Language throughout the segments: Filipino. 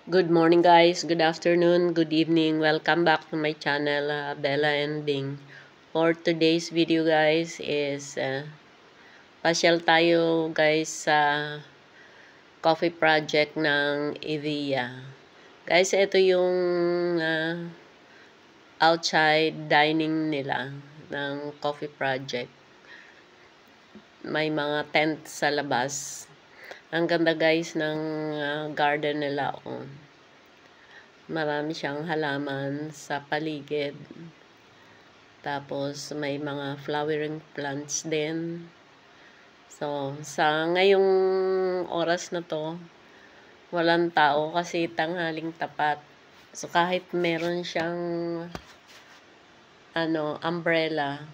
Good morning guys, good afternoon, good evening. Welcome back to my channel, Bella and Bing. For today's video guys is pasyal tayo guys sa coffee project ng Evia. Guys, ito yung outside dining nila ng coffee project. May mga tent sa labas. Ang ganda guys ng garden nila. Marami siyang halaman sa paligid. Tapos may mga flowering plants din. So, sa ngayong oras na to, walang tao kasi tanghaling tapat. So, kahit meron siyang umbrella,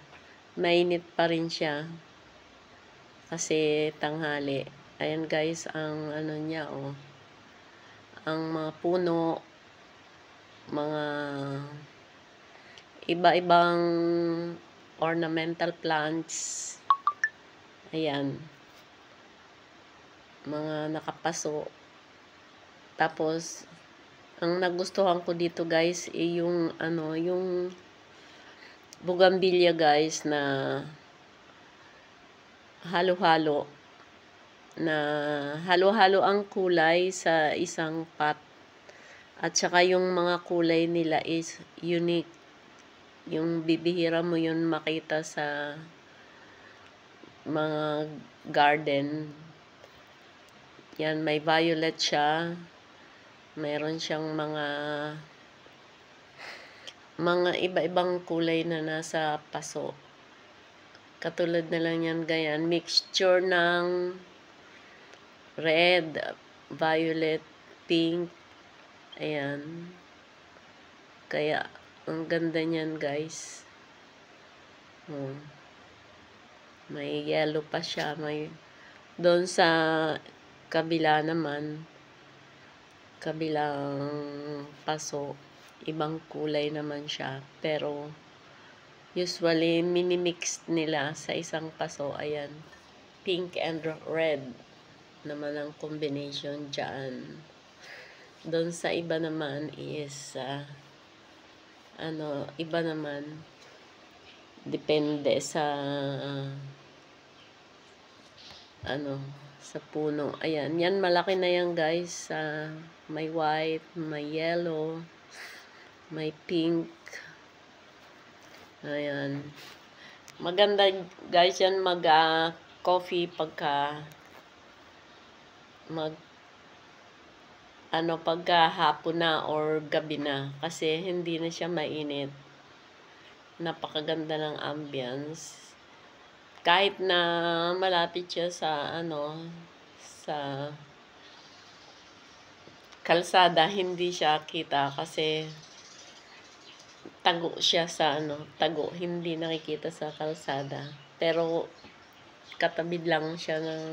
mainit pa rin siya. Kasi tanghali. Ayan guys, ang niya ang mga puno, mga iba-ibang ornamental plants. Ayan. Mga nakapaso. Tapos, ang nagustuhan ko dito guys, yung yung bougainvillea guys na halo-halo. Na halo-halo ang kulay sa isang pot. At saka yung mga kulay nila is unique. Yung bibihira mo yun makita sa mga garden. Yan, may violet siya. Meron siyang mga iba-ibang kulay na nasa paso. Katulad na lang yan ganyan. Mixture ng red, violet, pink. Ayan. Kaya, ang ganda niyan guys. May yellow pa siya. May doon sa kabila naman, kabilang paso, ibang kulay naman siya. Pero, usually, mini-mix nila sa isang paso. Ayan. Pink and red naman ang combination dyan. Doon sa iba naman is iba naman depende sa sa puno. Ayan, yan malaki na yan guys. May white, may yellow, may pink. Ayan. Maganda guys yan mag coffee pagka pagka hapon na or gabi na kasi hindi na siya mainit. Napakaganda ng ambience. Kahit na malapit siya sa sa kalsada, hindi siya kita kasi tago siya sa tago, hindi nakikita sa kalsada. Pero katabi lang siya ng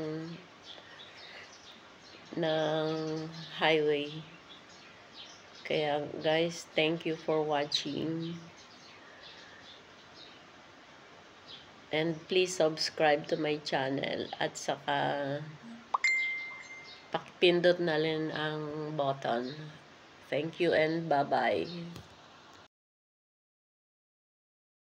highway. Kaya guys, thank you for watching. And please subscribe to my channel. At saka pakipindot na rin ang button. Thank you and bye-bye.